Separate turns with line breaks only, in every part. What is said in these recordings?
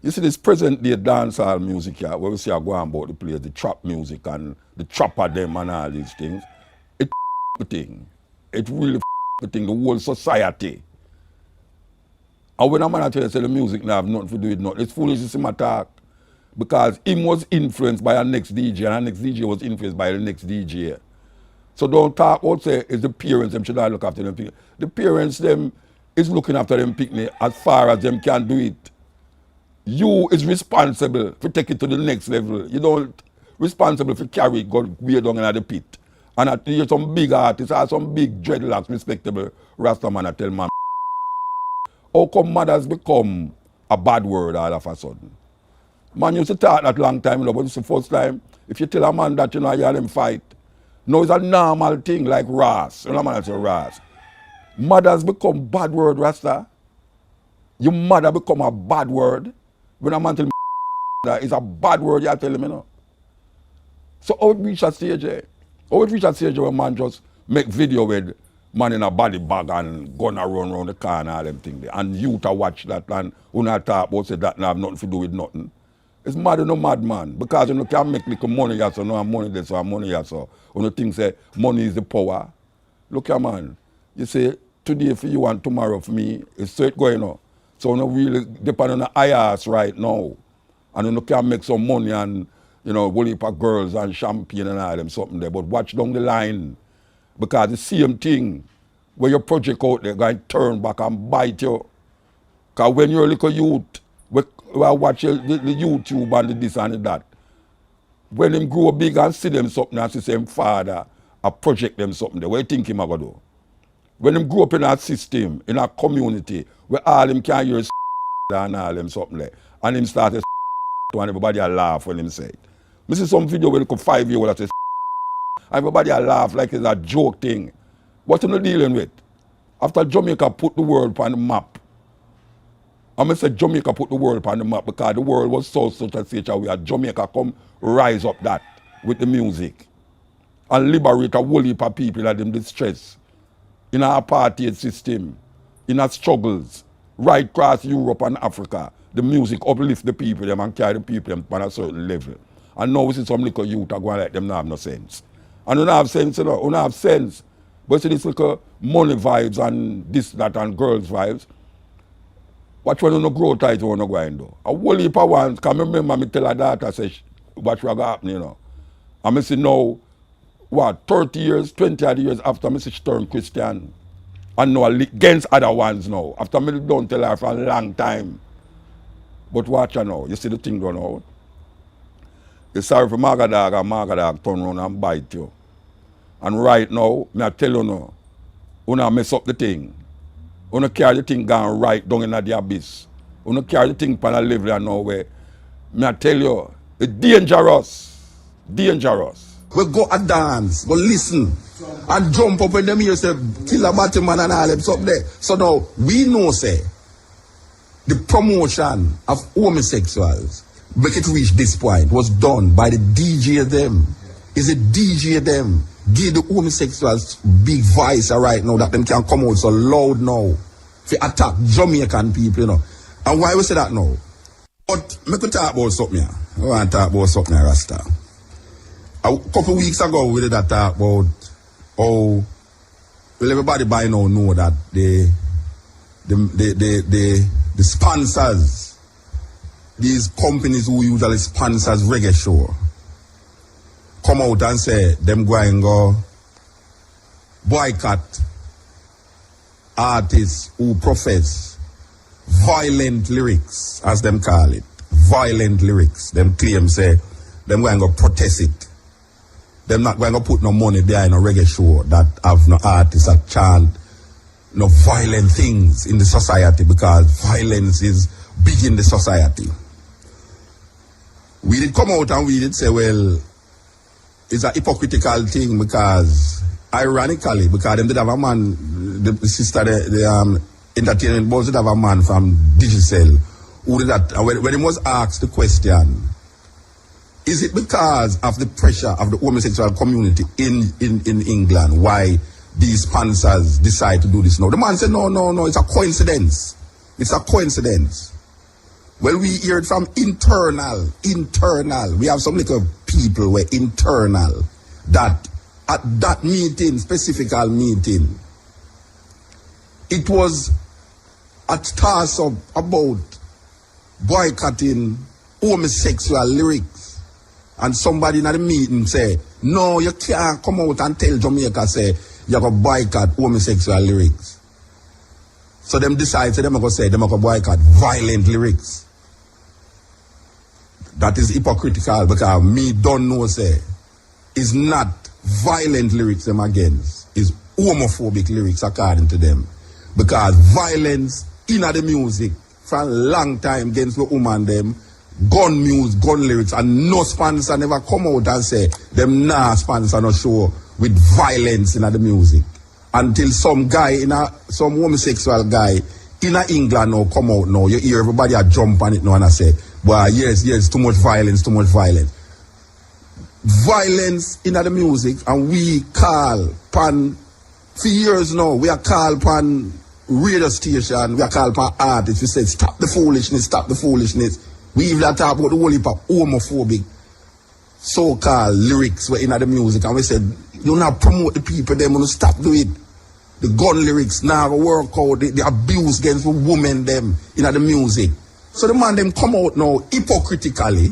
You see this present day dancehall music here, where we see I go on about the players, the trap music and the trapper them and all these things. It the thing. It really the thing, the whole society. And when a man tell you say the music now have nothing to do with nothing, it's foolish to see my talk. Because him was influenced by our next DJ, and our next DJ was influenced by the next DJ. So don't talk about say it's the parents them should not look after them. The parents them is looking after them picnic as far as them can do it. You is responsible for take it to the next level. You don't responsible for carry it go way down in the pit. And I hear some big artists or some big dreadlocks respectable Rastaman I tell man. How come mothers become a bad word all of a sudden? Man used to talk that long time, but it's the first time. If you tell a man that you know you hear them fight, no, it's a normal thing like Ras. You know man say Ras. Mothers become bad word, Rasta. Your mother become a bad word. When a man tell me that it's a bad word, you tell him, you know. So how it reach a stage, eh? How it reach a stage where man just make video with man in a body bag and gonna run around the car and all them things there. And you to watch that and who not talk about say that have nothing to do with nothing. It's mad, no mad man. Because you know can make little money here, so no have money there, so have money here, so. You know think say money is the power. Look here man, you say today for you and tomorrow for me, it's straight going on. So you know really depend on the IRS right now. And you know can make some money and you know, whole heap of girls and champagne and all them something there. But watch down the line. Because the same thing where your project out there going to turn back and bite you. Because when you're a little youth, we watch the YouTube and the this and the that. When them grow big and see them something and see them father, I project them something there. What do you think him going to do? When them grow up in that system, in a community, where all them can hear and all them something there, and him start to and everybody laugh when him say it. I see some video where they could 5-year-old that say everybody laugh like it's a joke thing. What are you dealing with? After Jamaica put the world on the map, I'm going to say Jamaica put the world on the map because the world was so such a such a way. Jamaica come rise up that with the music and liberate a whole heap of people that them distress in our apartheid system, in our struggles, right across Europe and Africa. The music uplift the people them and carry the people them on a certain level. And now we see some little youth are going like them not have no sense. And you don't have sense, you know, you don't have sense. But see this little money vibes and this, that and girls vibes. Watch when you no grow tight you want to go and do. A whole heap of ones, can remember me tell her daughter say what will happen, you know. And I say now, what, 30 years, 20 odd years after I say she turned Christian. And now against other ones now. After me don't tell her for a long time. But watch her now, you see the thing going out. You're sorry for Magadog and Magadog turn around and bite you. And right now, I tell you now, you don't mess up the thing. You don't carry the thing going right down in the abyss. You don't carry the thing on a level now where, I tell you, it's dangerous. Dangerous.
We go a dance, go listen, and jump up when them here say, kill a Batman and all them something there. So now, we know say, the promotion of homosexuals, make it reach this point, was done by the DJ them. Is it DJ them? Give the homosexuals big voice right now that them can come out so loud now to attack Jamaican people, you know. And why we say that now? But me could talk about something here. I want to talk about something here, Rasta. A couple weeks ago we did that talk about how well everybody by now know that the sponsors, these companies who usually sponsors reggae show, come out and say them go and go boycott artists who profess violent lyrics, as them call it. Violent lyrics. Them claim say them go and go protest it. Them not going to put no money behind a reggae show that have no artists that chant no violent things in the society because violence is big in the society. We did come out and we did say, well, it's a hypocritical thing because, ironically, because them did have a man, the sister, the entertainment boss did have a man from Digicel who did that. And when he was asked the question, is it because of the pressure of the homosexual community in England why these sponsors decide to do this now? The man said, no, it's a coincidence. It's a coincidence. Well, we hear it from internal. We have some little people where internal that at that meeting, specific meeting, it was a toss-up about boycotting homosexual lyrics. And somebody in the meeting say, no, you can't come out and tell Jamaica, say, you're going to boycott homosexual lyrics. So them decide, so them are going to say, them are going to boycott violent lyrics. That is hypocritical because me don't know, say, it's not violent lyrics them against, it's homophobic lyrics according to them. Because violence in the music for a long time against the woman them, gun music, gun lyrics, and no sponsor never come out and say them nah sponsor no show with violence in the music. Until some guy some homosexual guy in England now come out now, you hear everybody a jump on it now and I say, well, yes, too much violence. Violence in the music, and we call pan for years now, we are called pan radio station, we are called pan artists, we said stop the foolishness. We even talk about the whole heap of homophobic so-called lyrics were in the music, and we said, you not promote the people, them want to stop do it. The gun lyrics now work out, the abuse against the women them in the music. So the man them come out now hypocritically.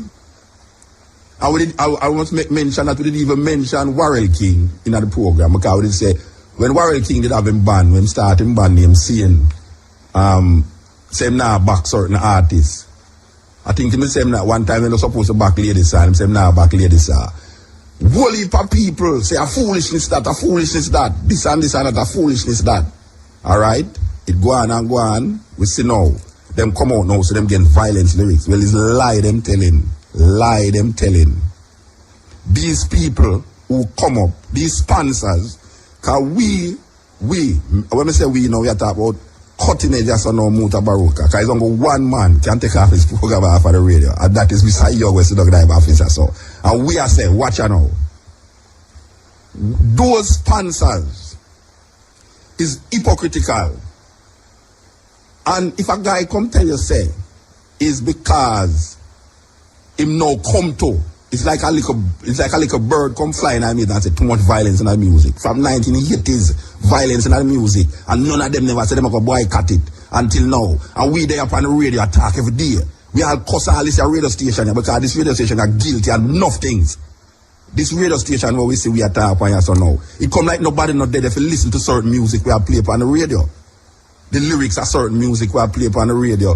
I want to make mention that we didn't even mention Warrell King in the program, because we did say when Warrell King did have him banned, when starting ban him saying say him now back certain artists. I think him say him that one time when they supposed to back ladies him say him now back ladies whole heap of people say a foolishness that, this and that, a foolishness that. Alright? It go on, we see now. Them come out now, so them getting violent lyrics. Well, it's lie them telling. These people who come up, these sponsors, because we, when we say we now, we are talking about cutting edge as no Mutabaruka, because it's only one man can take off his program off of the radio, and that is Mr. Young West Dog Dive Officer. So, and we are saying, watch out now. Those sponsors is hypocritical. And if a guy come tell you, say, it's because him no come to, it's like a little bird come flying at me and say too much violence in the music. From 1980s, violence in the music, and none of them never said them go boycott it until now. And we there up on the radio attack every day. We all cuss all this radio station here because this radio station are guilty and enough things. This radio station where we see we attack on here so now. It come like nobody not dead if you listen to certain music we are play up on the radio. The lyrics are certain music we are play up on the radio.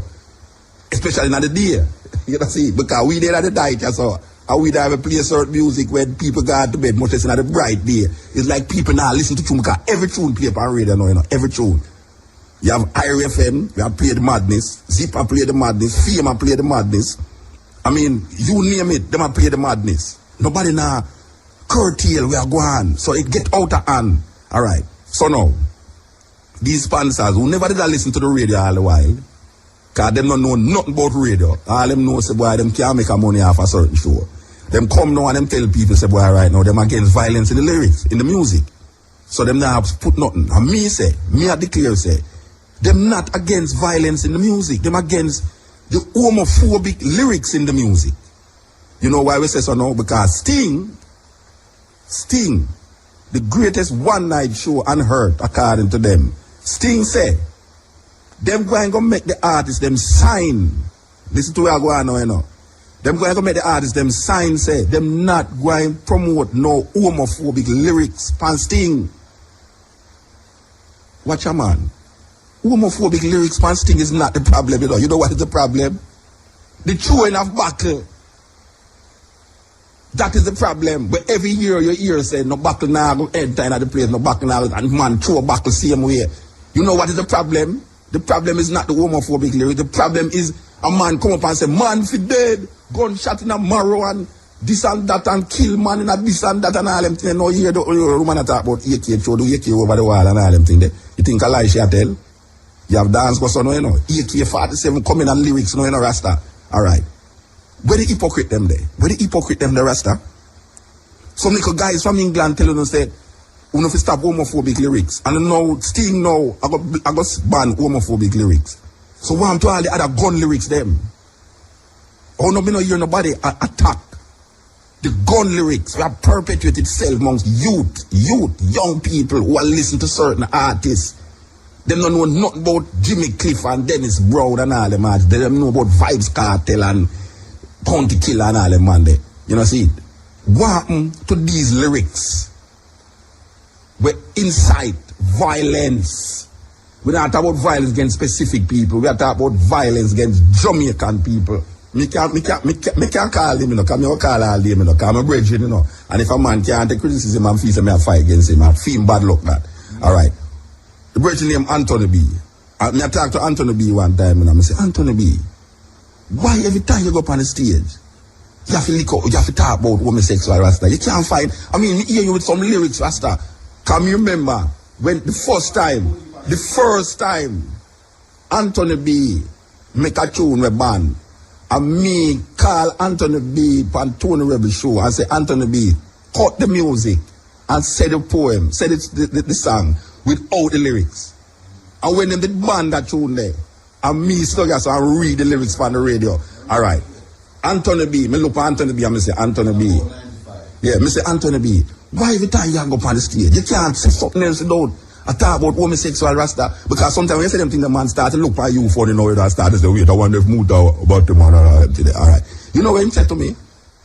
Especially in the day. You know see, because we there at the night, so and we there have play certain music when people go to bed, much less in the bright day. It's like people now listen to tune because every tune play up on radio now, you know, every tune. You have IRFM, we have play the madness, Zipper play the madness, Fema play the madness. I mean, you name it, them a play the madness. Nobody now curtail we are going. So it get out of hand. Alright. So now, these sponsors who never did listen to the radio all the while, because them don't know nothing about radio. All them know say boy them can't make a money off a certain show. Them come now and them tell people say boy right now them against violence in the lyrics, in the music. So them now put nothing. And me I declare say, them not against violence in the music. Them against the homophobic lyrics in the music. You know why we say so now? Because Sting, the greatest one-night show unheard according to them. Sting say, them going to make the artists them sign. Listen to where I go on now, you know. Them going to make the artists them sign, say, them not going to promote no homophobic lyrics pan Sting. Watch a man. Homophobic lyrics pan Sting is not the problem, you know. You know what is the problem? The throwing of buckle. That is the problem. But every year you hear say, no buckle now go enter in the place, no buckle now, and man throw a buckle same way. You know what is the problem? The problem is not the homophobic lyrics. The problem is a man come up and say, man fi dead, gunshot in a marrow and this and that and kill man in a this and that and all them things. No hear the woman talk about AK, throw the AK over the wall and all them things there. You think a lie she a tell? You have dance go so no, you know. AK-47 coming and lyrics no, you know, Rasta. Alright. Where the hypocrite them there? Where the hypocrite them the Rasta? Some little guys from England telling us that we have to stop homophobic lyrics. And now, Sting now, I got ban homophobic lyrics. So what am to all the other gun lyrics them? Oh no, me no hear nobody attack. The gun lyrics have perpetuated itself amongst youth, young people who are listening to certain artists. They don't know nothing about Jimmy Cliff and Dennis Brown and all them. They don't know about Vibes Cartel and County Killer and all them, man. You know, see it? What happened to these lyrics? Where incite violence. We don't talk about violence against specific people. We are talking about violence against Jamaican people. Me can't call him, you know, because me call all them, you know, because I'm a brethren, you know. And if a man can't take criticism and feel me, I fight against him. I feel bad luck that. Alright. The brethren named Anthony B. And I talked to Anthony B one time, and I say, Anthony B, why every time you go up on the stage, you have to lick up, you have to talk about homosexual Rasta? You can't find, I mean, me hear you with some lyrics, Rasta. Can you remember when the first time, Anthony B make a tune with band, and me call Anthony B on Tony Rebel show and say, Anthony B, cut the music and say the poem, say the song without the lyrics. And when them did band that tune there, and me stuck so I read the lyrics on the radio. Alright. Anthony B, me look at Anthony B and me say, Anthony B. Yeah, me say, Anthony B, why every time you go up on the stage, you can't say something else without I talk about homosexual Rasta, because sometimes when you say them things, the man start to look at you funny now, you start to say, wait, I wonder if Muta about the man or today. Alright. You know what he said to me?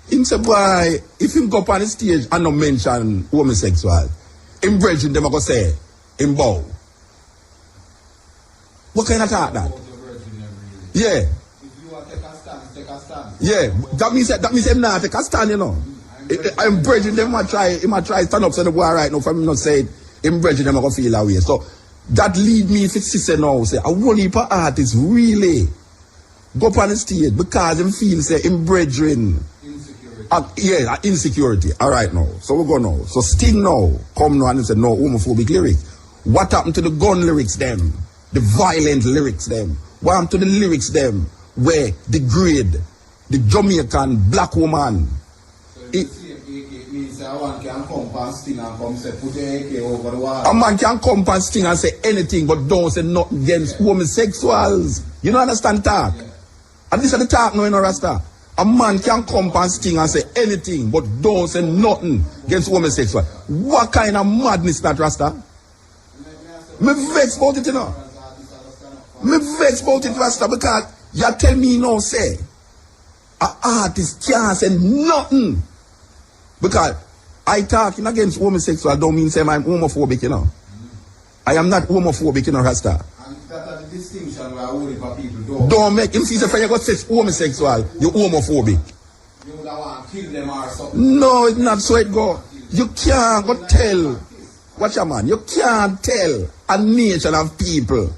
He said, boy, if him go up on the stage and not mention homosexual, him brethren them are going to say, him bow. What kind of talk that? Yeah.
If you want to take a stand.
Yeah. That means him not take a stand, you know. I'm brethren them might try stand up so the boy right now for him not say it. Him brethren them are going to feel away. So that lead me if it's sister now say a whole heap of artists really go up on the stage because him feel say him brethren insecurity. Alright now. So we go now. So Sting now come now and say no homophobic lyrics. What happened to the gun lyrics them? The violent lyrics them? What happened to the lyrics them where degrade the Jamaican black woman?
A man can come and sting and come say put your AK over the wall.
A man can come and sting and say anything but don't say nothing against homosexuals. You don't understand talk? Yeah. And this is the talk now in Rasta. A man can come and sting and say anything but don't say nothing against homosexuals. What kind of madness that Rasta? Me vex about it, you know. Me vex about it, Rasta, because you tell me now say an artist can't say nothing. Because I talking against homosexual don't mean say I'm homophobic, you know. I am not homophobic, you know, Rasta.
And that's the distinction where only for people
don't make him see the friend you got say homosexual, you're homophobic.
You would want to kill them or something.
No, it's not so it go. You can't go tell. Watch your man, you can't tell a nation of people.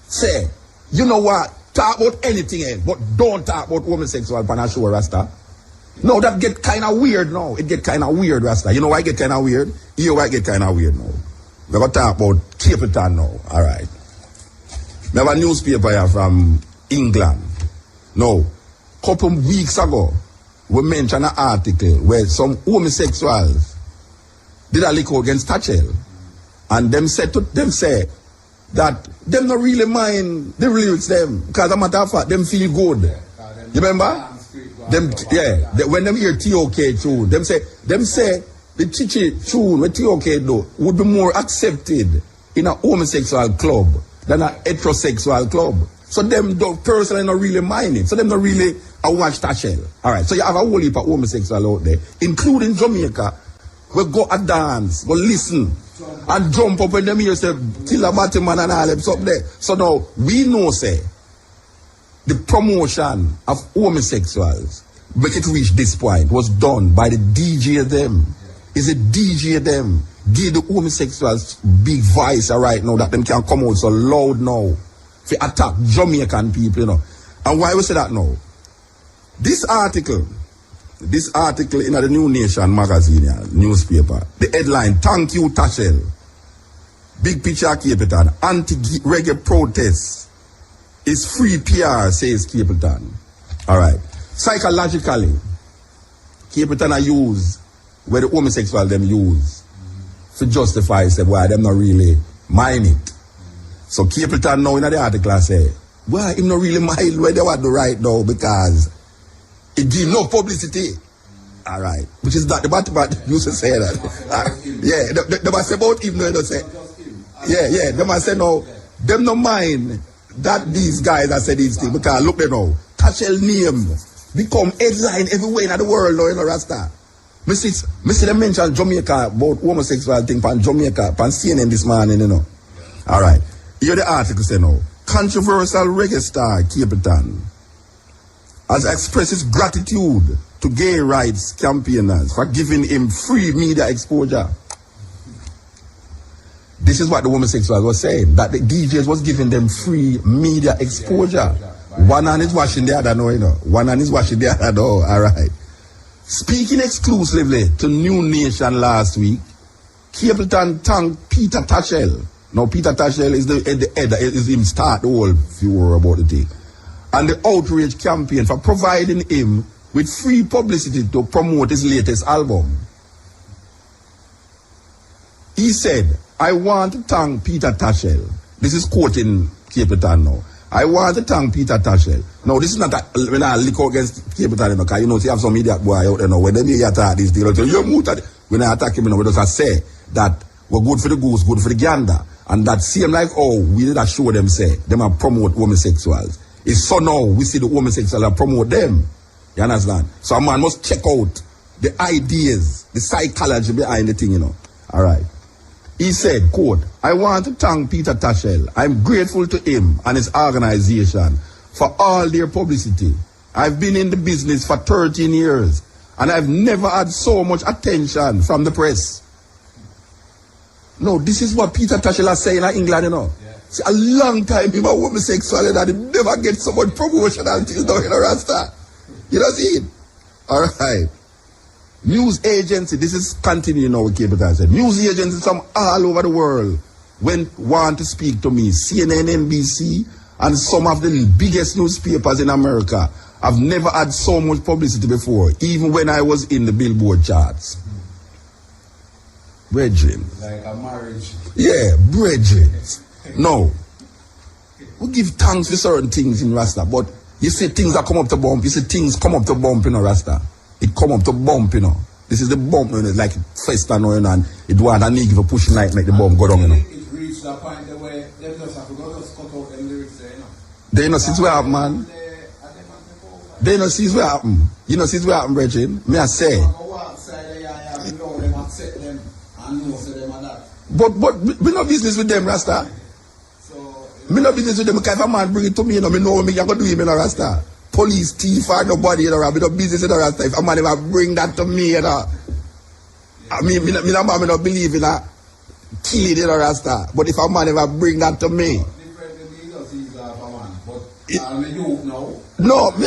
Say, you know what? Talk about anything else, but don't talk about homosexual pan a show, Rasta. No, that get kind of weird now. It get kind of weird, Rasta. You know why it get kind of weird? Here why it get kind of weird now. We're going to talk about Capleton now. All right. We have a newspaper here from England. Now, a couple weeks ago, we mentioned an article where some homosexuals did a lick against DanceHall. And them said that them not really mind the lyrics them. Because as a matter of fact, them feel good. You remember? Them, yeah, when them hear TOK tune, them say the Chichi tune with TOK though would be more accepted in a homosexual club than a heterosexual club. So them don't personally not really mind it. So them not really watch DanceHall. Alright, so you have a whole heap of homosexual out there, including Jamaica, we go a dance, go listen, and jump up when them hear say Tilla Batman and all them up there. So now we know say the promotion of homosexuals, make it reach this point, was done by the DJ them. Is a DJ them. Give the homosexuals big voice right now that them can come out so loud now to attack Jamaican people, you know. And why we say that now? This article in the New Nation magazine, newspaper, the headline, thank you DanceHall. Big picture Capleton, anti-reggae protests. It's free PR, says Capleton. Alright. Psychologically, Capleton are used where the homosexual them use to justify say why them not really mind it. So Capleton now in the article say, why him not really mind where they want to write now because It give no publicity. All right. Which is that the Batman used to say that. Yeah, they must say about him, no, they say. Yeah, they must say no. Them no mind that these guys that say these things, because look they know. Tashel name become headline everywhere in the world, you know, Rasta. Me see them mention Jamaica about homosexual thing from Jamaica, from CNN this morning, you know. All right. Here the article say now. Controversial reggae star Capleton has expressed his gratitude to gay rights campaigners for giving him free media exposure. This is what the homosexuals was saying, that the DJs was giving them free media exposure. One hand is washing the other, no, you know. One hand is washing the other, no. All right. Speaking exclusively to New Nation last week, Capleton thanked Peter Tashel. Now, Peter Tashel is the head, is him start the whole furor about the thing. And the outrage campaign for providing him with free publicity to promote his latest album. He said, I want to thank Peter Tashel. This is quoting Capleton now. I want to thank Peter Tashel. Now, this is not when I lick out against Capleton, because you know, you have some idiot boy out there now, when they may attack this deal, when I attack him, you know, we just say that we're good for the goose, good for the gander. And that same like, oh, we did show them say, them are promote homosexuals. It's so now we see the homosexuals and promote them. You understand? So a man must check out the ideas, the psychology behind the thing, you know. All right. He said, quote, I want to thank Peter Tashel. I'm grateful to him and his organization for all their publicity. I've been in the business for 13 years and I've never had so much attention from the press. No, this is what Peter Tashel is saying in England, you know. Yeah. See, a long time he was homosexual and he never get so much promotion until now, you know, Rasta. You know, see it? All right. News agency, this is continuing now with Capleton said. News agencies from all over the world want to speak to me. CNN, NBC, and some of the biggest newspapers in America. I've never had so much publicity before, even when I was in the Billboard charts. Brethren.
Like a marriage.
Yeah, brethren. No. We give thanks for certain things in Rasta, but you see things that come up to bump, you see things come up to bump, you know, Rasta. It come up to bump, you know. This is the bump, you know, it's like festa, you know, and it want a nigga for pushing like make the bump go down, you know.
It reached that point where they just have to go just cut out them lyrics there, you know.
They know since what happen, man. They know since what happen. You know since what happen, brethren. Me I say. But we no business with them, Rasta. Me no business with them, because if a man bring it to me, you know, me know me can go do him, you know, Rasta. Police, thief, or nobody, you know, me no business with the Rasta. If a man ever bring that to me, you know. I mean, me no believe in a killing, you know, Rasta. But if a man ever bring that to me. No, me,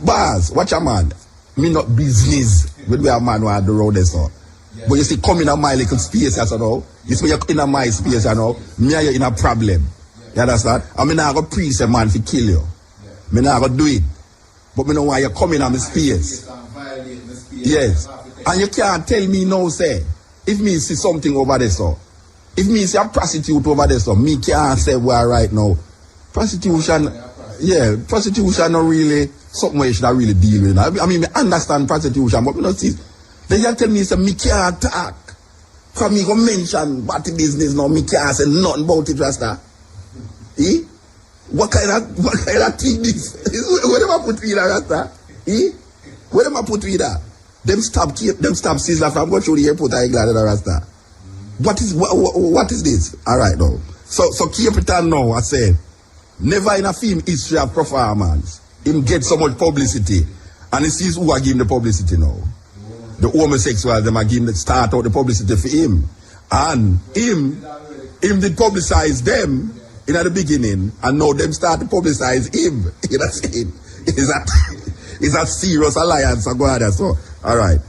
Baz, watch a man. Me not business with where a man want the road is, so. Yeah. But you see, come in a my little space, you know. You see, you're in a my space, you know. Me and you in a problem. Yeah. You understand? I mean, I go preach a man to kill you. Yeah. Me not go do it. But me know why you come in on my space. Yes. And you can't tell me no, say. If me see something over there, so. If me see a prostitute over there, so. Me can't say where right now. Prostitution, yeah, prostitution not really something you should really deal with. I mean, I understand prostitution, but you know, see, they just tell me, say, me can't talk. Because me go mention what the business now, me can't say nothing about it, Rasta. Eh? What kind of thing this? Where them I put with that, Rasta? Eh? Where them I put with that? Them stop Sizzler from going through the airport, I glad that, Rasta. What is this? All right, now. So Capleton now, I say, never in a film history of performance, him get so much publicity, and he sees who are giving the publicity now. The homosexuals, them are giving the start out the publicity for him. And him did publicize them in the beginning, and now them start to publicize him. You know what I'm saying? It's a serious alliance, so, alright.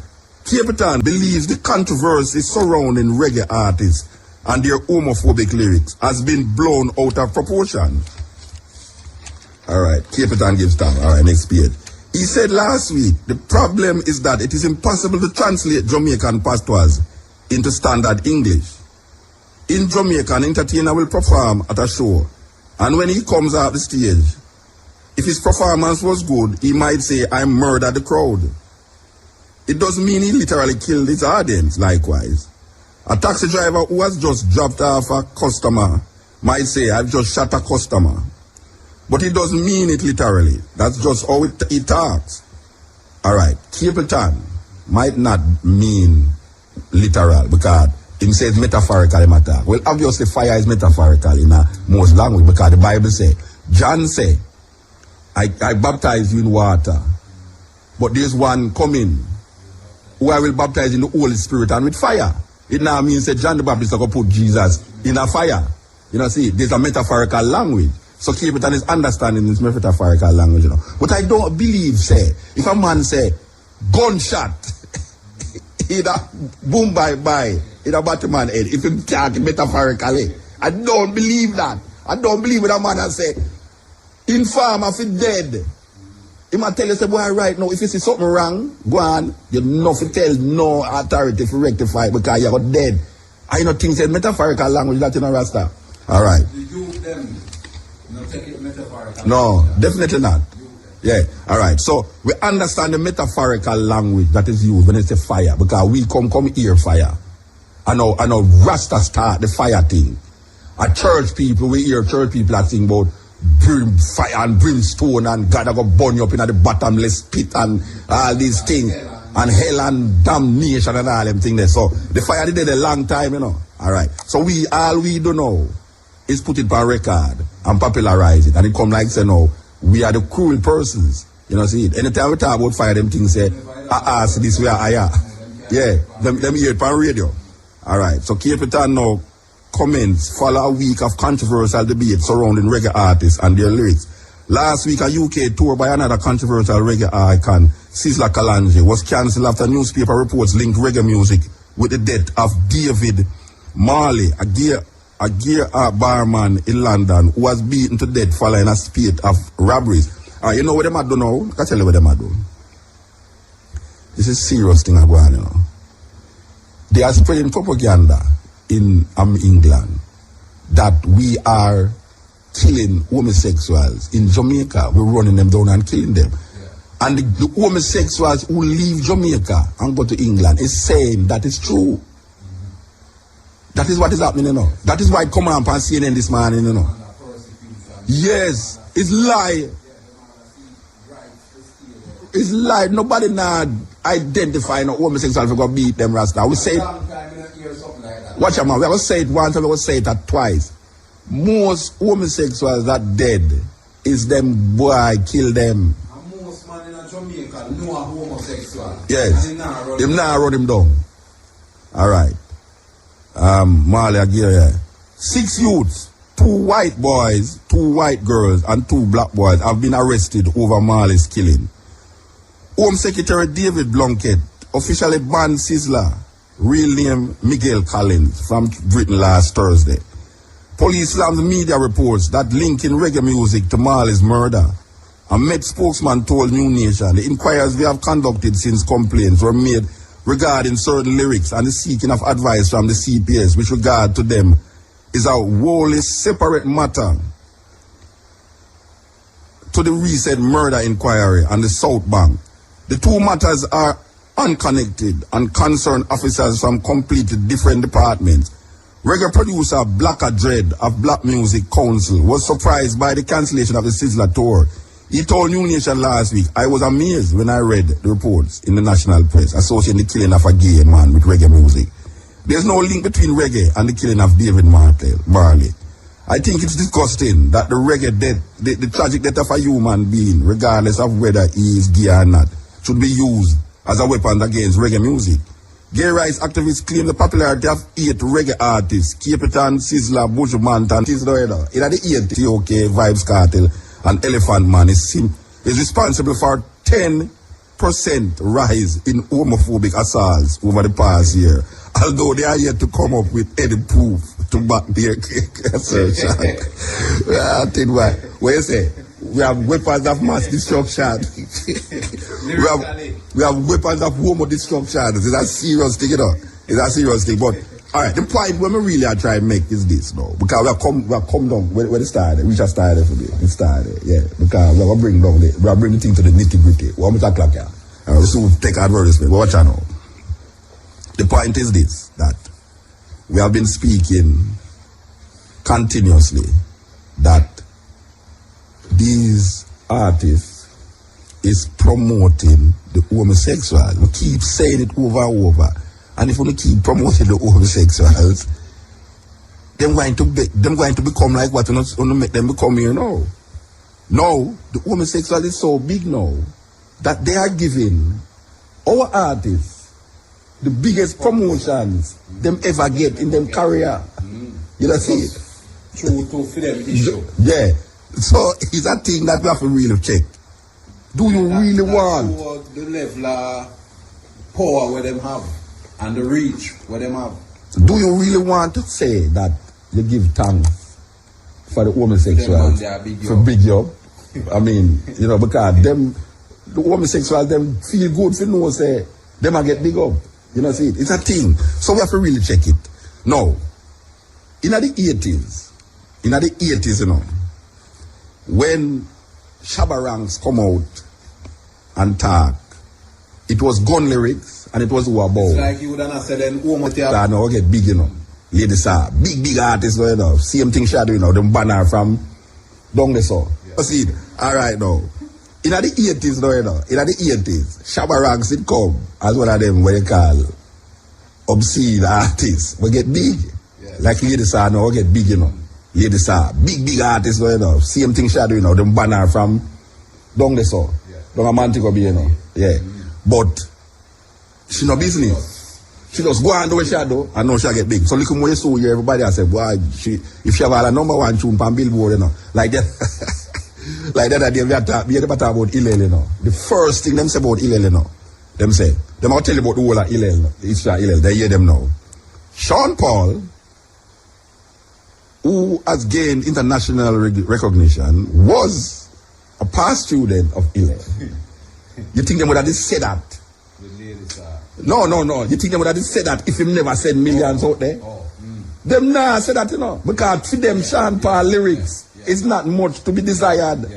Capleton believes the controversy surrounding reggae artists and their homophobic lyrics has been blown out of proportion. Alright, Capleton gives time. Alright, next page. He said last week, the problem is that it is impossible to translate Jamaican patois into standard English. In Jamaica, an entertainer will perform at a show, and when he comes out the stage, If his performance was good, he might say, I murdered the crowd. It doesn't mean he literally killed his audience, likewise. A taxi driver who has just dropped off a customer might say, I've just shot a customer. But it doesn't mean it literally. That's just how he talks. All right, Capleton might not mean literal because him says metaphorical him attack. Well, obviously fire is metaphorical in most language because the Bible say, John say, I baptize you in water, but there's one coming who I will baptize in the Holy Spirit and with fire. It now means that John the Baptist is going to put Jesus in a fire. You know, see, there's a metaphorical language. So Capleton is understanding this metaphorical language, you know. But I don't believe, say, if a man say, gunshot, either boom bye, in a Batman head, if you talk metaphorically. I don't believe that. I don't believe when a man has say, inform if he dead. He might tell you, say, boy, right now, if you see something wrong, go on, you know to tell no authority to rectify it because you got dead. I know things in metaphorical language that you know, Rasta. All right. No, definitely not. Yeah, all right. So we understand the metaphorical language that is used when it's a fire because we come here fire. I know Rasta start the fire thing. At church people, we hear church people that sing about fire and brimstone and God go burn you up in the bottomless pit and all these things and hell and damnation and all them things there. So the fire did it a long time, you know. All right. So all we do know is put it on record and popularize it. And it come like say no, we are the cruel persons. You know, see it. Anytime we talk about fire, them things say, see this way I are. Yeah, them hear it on radio. All right. So Capleton now comments follow a week of controversial debate surrounding reggae artists and their lyrics. Last week, a UK tour by another controversial reggae icon, Sizzla Kalonji, was cancelled after newspaper reports linked reggae music with the death of David Marley, a gear barman in London who was beaten to death following a spate of robberies. You know what them are doing now? I can tell you what them are doing. This is serious thing going on, you know. They are spreading propaganda in England that we are killing homosexuals. In Jamaica, we're running them down and killing them. Yeah. And the homosexuals who leave Jamaica and go to England is saying that is true. Mm-hmm. That is what is happening, you know. That is why it come on CNN this morning, you know. Yes, it's lie. It's lie. Nobody now identify no homosexual if we go beat them Rasta. We say watch out, man. We will say it once and we will say it twice. Most homosexuals that dead is them boy kill them.
And most man in Jamaica know a homosexual.
Yes. Them now run him down. Alright. Marley again, yeah. 6 youths, 2 white boys, 2 white girls, and 2 black boys have been arrested over Marley's killing. Home Secretary David Blunkett officially banned Sizzla, real name Miguel Collins, from Britain last Thursday. Police slammed media reports that linking reggae music to Marley's murder. A Met spokesman told New Nation the inquiries we have conducted since complaints were made regarding certain lyrics and the seeking of advice from the CPS with regard to them is a wholly separate matter to the recent murder inquiry on the South Bank. The two matters are unconnected and concern officers from completely different departments. Reggae producer Blacker Dread of Black Music Council was surprised by the cancellation of the Sizzla tour. He told New Nation last week, I was amazed when I read the reports in the national press associating the killing of a gay man with reggae music. There's no link between reggae and the killing of David Marley. I think it's disgusting that the reggae death, the tragic death of a human being, regardless of whether he is gay or not, should be used as a weapon against reggae music. Gay rights activists claim the popularity of 8 reggae artists, Capleton, Sizzla, Bushman, and Sizzla. In the 8 TOK, Vibes Cartel, and Elephant Man is responsible for 10% rise in homophobic assaults over the past year, although they are yet to come up with any proof to back their assertion. I think what you say? We have weapons of mass destruction. we have weapons of homo destruction. It's a serious thing, you know. It's a serious thing. But Alright, the point when we really are trying to make is this now. Because we have come down where it started. We just started for it. It started, yeah. Because we have bring the thing to the nitty gritty. 1 minute clock here. And we soon take advertisement. Watch out now. The point is this, that we have been speaking continuously that these artists is promoting the homosexual. We keep saying it over and over. And if we keep promoting the homosexuals, them going to become like what we not want to make them become here now. Now, the homosexual is so big now that they are giving our artists the biggest promotions them ever get in them career. You know see it?
True to for them issue.
Yeah. So it's a thing that we have to really check. Do you really want
the level of power where them have and the reach where them have?
Do you really want to say that you give thanks for the homosexuals for big job? I mean, you know, because them the homosexuals them feel good for no say them a get big up. You know see it? It's a thing. So we have to really check it. Now, in the 80s, you know, when Shabba Ranks come out and talk, it was gun lyrics and it was who about.
It's like you would have said then
I know get big, you know. Ladies are big artists, you know. Same thing shadow, you know, them banner from down the south. You see it? Alright now. In the 80s, you know, in the 80s, Shabba Ranks it come as one of them what they call obscene artists. We get big.
Yeah.
Like ladies are now get big, you know. Ladies are big artists, you know. Same thing shadow, you know, them banner from down the south. Down a Mantico, you know. Yeah. But she no business. She just go and do what she do and now she get big. So look at what you saw here, everybody has said, boy, if she have a number one tune on Billboard, you know, like that. Like that idea we talk about Hillel, you know. The first thing them say about Hillel, you know. Them say, them will tell you about the whole of Hillel, Israel Hillel, they hear them now. Sean Paul, who has gained international recognition, was a past student of Hillel. You think them would have said that? No. You think them would have said that if him never said millions out there? Them nah say that, you know. Because for them Sean Paul lyrics, it's not much to be desired.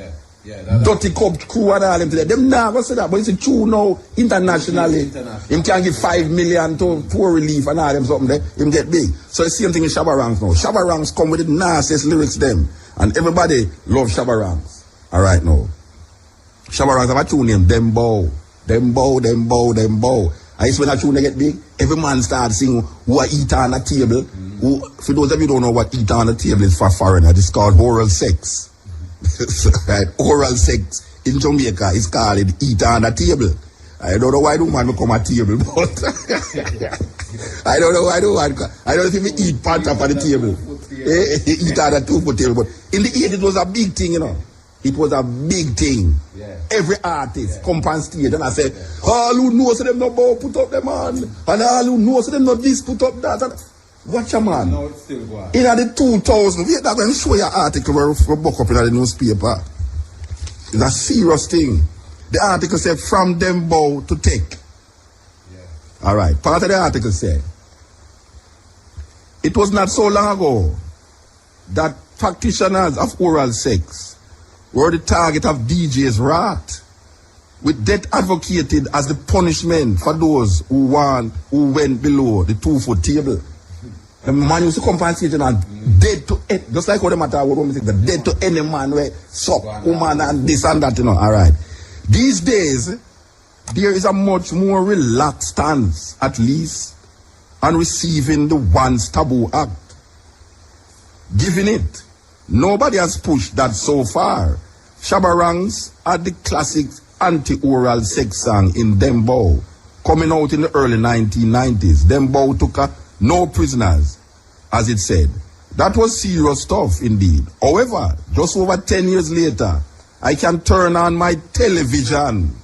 Dirty Cup crew and all them today. Them nah go say that, but it's true now internationally. Him can give 5 million to poor relief and all them something there. Him get big. So the same thing in Shabba Ranks now. Shabba Ranks come with the nastiest lyrics them. And everybody love Shabba Ranks. Alright now. Shabba Ranks have a tune named Them Bow. And it's when a tune they get big, every man starts singing who are eat on a table. Who, for those of you who don't know what eat on a table is for foreigner, it's called oral sex. Right? Oral sex in Jamaica is called eat on a table. I don't know why the man become a table, but I don't know why the man, I don't know if he eat part up on the table. Eat on a 2-foot table, but in the 80s it was a big thing, you know. It was a big thing. Yeah. Every artist come on stage and I said, all who knows them not bow, put up them on. And all who knows them not this, put up that. And watch a man.
No, it's still going.
In the 2000, wait, I'm going to show you an article where we book up in the newspaper. It's a serious thing. The article said, from them bow to take. Yeah. All right. Part of the article said, it was not so long ago that practitioners of oral sex were the target of DJ's wrath, with death advocated as the punishment for those who went below the 2-foot table. The man used to come on stage and dead to it, just like how the matter what women say, the dead to any man where suck woman and this and that, you know. Alright. These days, there is a much more relaxed stance, at least, on receiving the once taboo act. Given it, nobody has pushed that so far. Shabba Ranks are the classic anti-oral sex song in Dembow, coming out in the early 1990s. Dembow took no prisoners, as it said. That was serious stuff indeed. However, just over 10 years later, I can turn on my television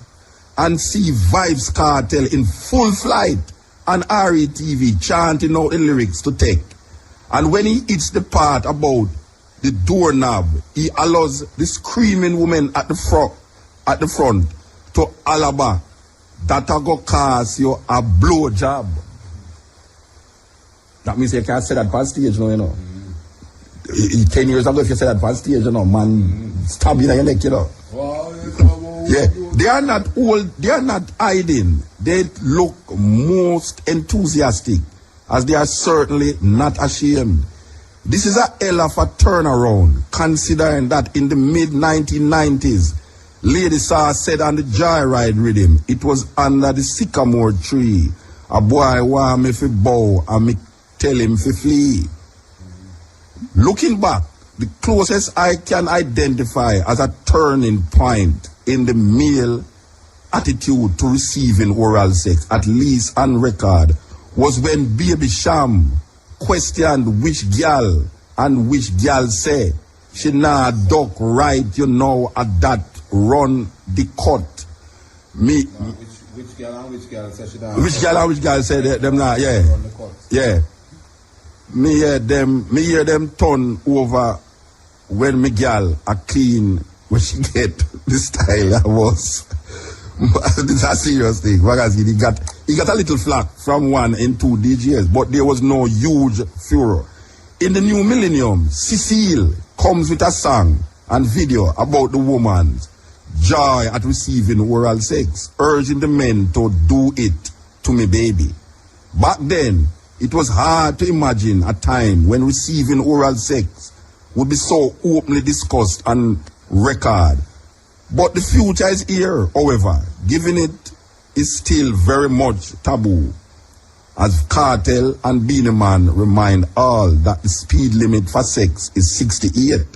and see Vibes Cartel in full flight on RETV chanting out the lyrics to Take. And when he hits the part about the doorknob, he allows the screaming woman at the front to alaba that a go cause you a blow job. That means you can't say that on stage, you know. 10 years ago, if you say that on stage, you know, man, stab you in your neck, you know. Yeah, they are not old, they are not hiding. They look most enthusiastic, as they are certainly not ashamed. This is a hell of a turnaround, considering that in the mid-1990s, Lady Saw said on the Joyride rhythm, it was under the sycamore tree. A boy want me fi bow and me tell him fi flee. Looking back, the closest I can identify as a turning point in the male attitude to receiving oral sex, at least on record, was when Baby Sham questioned which girl and which girl say she nah duck right, you know, at that run the cut. Me
Which girl and which girl say she nah?
which girl and which girl say them nah, yeah.
Run the cut.
Yeah. Me hear them turn over when me girl a clean when she get the style I was. This is a serious thing. Because he got a little flack from 1 and 2 DJs, but there was no huge furor. In the new millennium, Cecile comes with a song and video about the woman's joy at receiving oral sex, urging the men to do it to me baby. Back then, it was hard to imagine a time when receiving oral sex would be so openly discussed on record. But the future is here, however, given it is still very much taboo, as Cartel and Beenie Man remind all that the speed limit for sex is 68.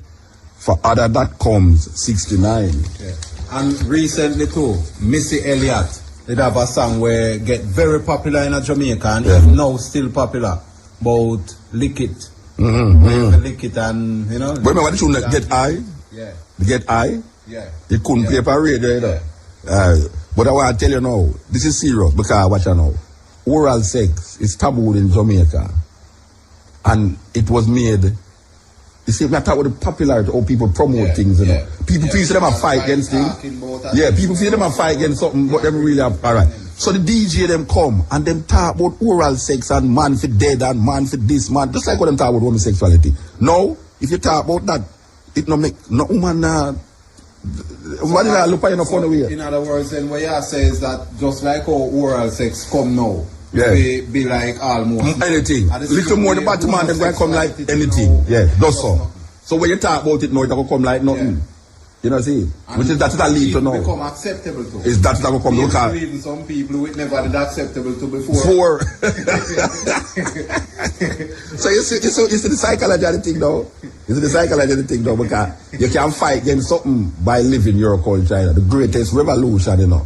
For other that comes 69.
Yeah. And recently too, Missy Elliott did have a song where get very popular in Jamaica and is now still popular about lick it. Lick it and, you know.
But remember the tune that Get High?
Yeah.
The Get High?
Yeah.
It couldn't play for radio either. But I want to tell you now, this is serious because watch you now. Oral sex is taboo in Jamaica. And it was made, you see, we are talking about the popularity of people promote things, you know. People feel them a fight against things. Yeah, people feel them a fight against something, but them really have, alright. So the DJ them come and them talk about oral sex and man for dead and man for this, man. Just like what them talk about homosexuality. Now, if you talk about that, it no make no woman what did I look at in a funny way?
In other words, then what you say is that just like how oral sex come now, be like almost
anything. Little more the bottom man them going to come like anything. Yeah, that's so. So when you talk about it now, it will come like nothing. You know, see, which is that's what I lead to now.
Become acceptable to.
Is that will come local?
Even some people who never did acceptable to before.
So you see the psychology of the thing though. You see the psychology of the thing though, because you can fight against something by living your culture. You know? The greatest revolution, you know,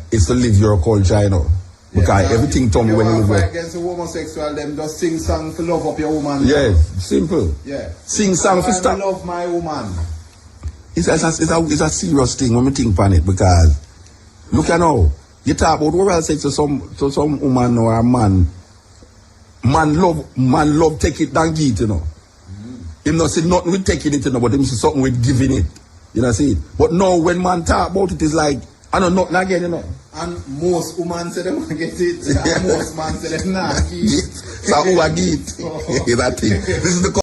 is to live your culture, you know. Because everything told me when you live
fight against the homosexual, them just sing song for love up your woman.
Yes, simple.
Yeah.
Sing song for stop.
Love my woman.
It's a serious thing when we think on it, because look at now, you talk about oral sex to some woman or a man. Man love take it than give it, you know. Him not say nothing with taking it, you know, but him say something with giving it. You know, see it. But now when man talk about it, it's like, I know nothing again, you know.
And most women say them get it, and most men say them not get it.
So who I get it? That thing. This is the